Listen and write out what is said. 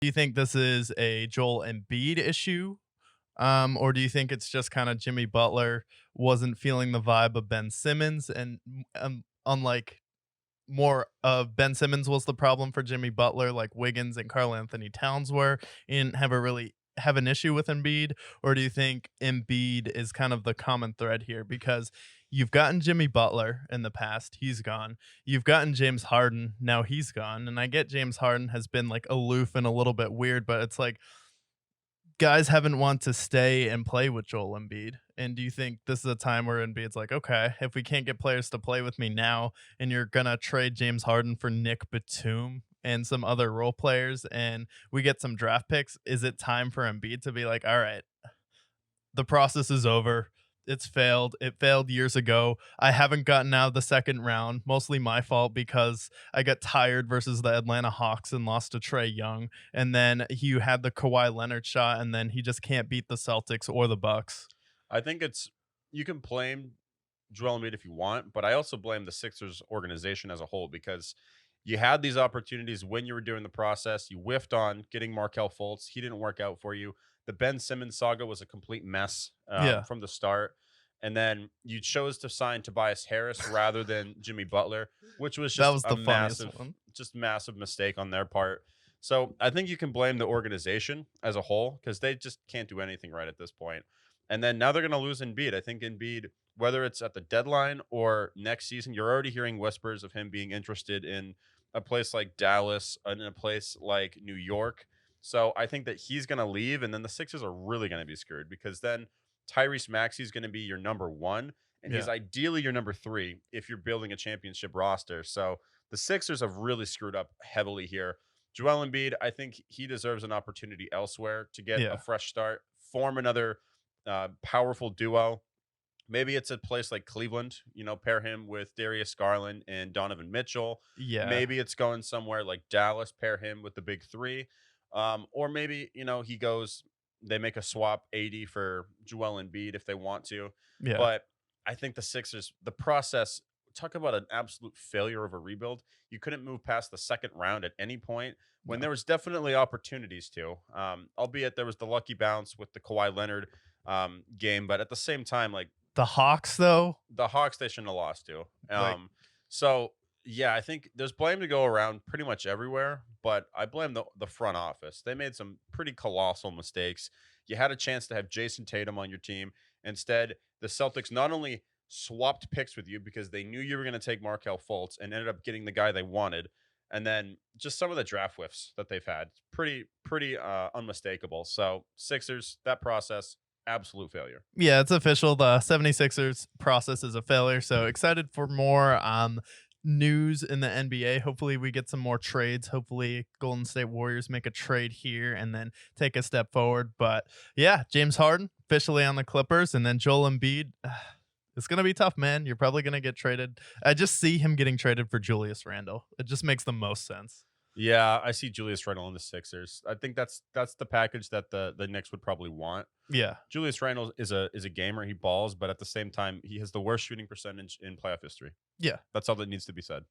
Do you think this is a Joel Embiid issue? Or do you think it's just kind of Jimmy Butler wasn't feeling the vibe of Ben Simmons and unlike more of Ben Simmons was the problem for Jimmy Butler, like Wiggins and Karl Anthony Towns were, and have a really have an issue with Embiid? Or do you think Embiid is kind of the common thread here? Because you've gotten Jimmy Butler in the past, he's gone. You've gotten James Harden, now he's gone. And I get James Harden has been like aloof and a little bit weird, but it's like guys haven't want to stay and play with Joel Embiid. And do you think this is a time where Embiid's like, okay, if we can't get players to play with me now, and you're gonna trade James Harden for Nick Batum and some other role players, and we get some draft picks, is it time for Embiid to be like, all right, the process is over. It's failed. It failed years ago. I haven't gotten out of the second round. Mostly my fault because I got tired versus the Atlanta Hawks and lost to Trey Young. And then you had the Kawhi Leonard shot, and then he just can't beat the Celtics or the Bucks. I think it's you can blame Joel Embiid if you want, but I also blame the Sixers organization as a whole because you had these opportunities when you were doing the process. You whiffed on getting Markel Fultz. He didn't work out for you. The Ben Simmons saga was a complete mess Yeah, from the start. And then you chose to sign Tobias Harris rather than Jimmy Butler, which was that just was a the funniest massive, one. just massive mistake on their part. So I think you can blame the organization as a whole because they just can't do anything right at this point. And then now they're going to lose Embiid. I think Embiid, whether it's at the deadline or next season, you're already hearing whispers of him being interested in a place like Dallas and in a place like New York. So I think that he's going to leave, and then the Sixers are really going to be screwed because then Tyrese Maxey is going to be your number one, and he's Yeah. ideally your number three if you're building a championship roster. So the Sixers have really screwed up heavily here. Joel Embiid, I think he deserves an opportunity elsewhere to get a Yeah. fresh start, form another powerful duo. Maybe it's a place like Cleveland, pair him with Darius Garland and Donovan Mitchell. Yeah. Maybe it's going somewhere like Dallas, pair him with the big three. Or maybe, he goes, they make a swap 80 for Joel Embiid if they want to. Yeah. But I think the Sixers, the process, talk about an absolute failure of a rebuild. You couldn't move past the second round at any point when No. there was definitely opportunities to. Albeit there was the lucky bounce with the Kawhi Leonard game, but at the same time, like The Hawks though, the Hawks they shouldn't have lost to. like So yeah, I think there's blame to go around pretty much everywhere, but I blame the front office. They made some pretty colossal mistakes. You had a chance to have Jason Tatum on your team. Instead, the Celtics not only swapped picks with you because they knew you were going to take Markel Fultz and ended up getting the guy they wanted. And then just some of the draft whiffs that they've had, pretty unmistakable. So Sixers, that process, absolute failure. yeah, it's official. The 76ers process is a failure. So excited for more news in the NBA. Hopefully we get some more trades. Hopefully Golden State Warriors make a trade here and then take a step forward. But yeah, James Harden officially on the Clippers, and then Joel Embiid. It's gonna be tough, man. You're probably gonna get traded. I just see him getting traded for Julius Randle. It just makes the most sense. Yeah, I see Julius Randle in the Sixers. I think that's the package that the Knicks would probably want. Yeah. Julius Randle is a gamer. He balls, but at the same time, he has the worst shooting percentage in playoff history. Yeah. That's all that needs to be said.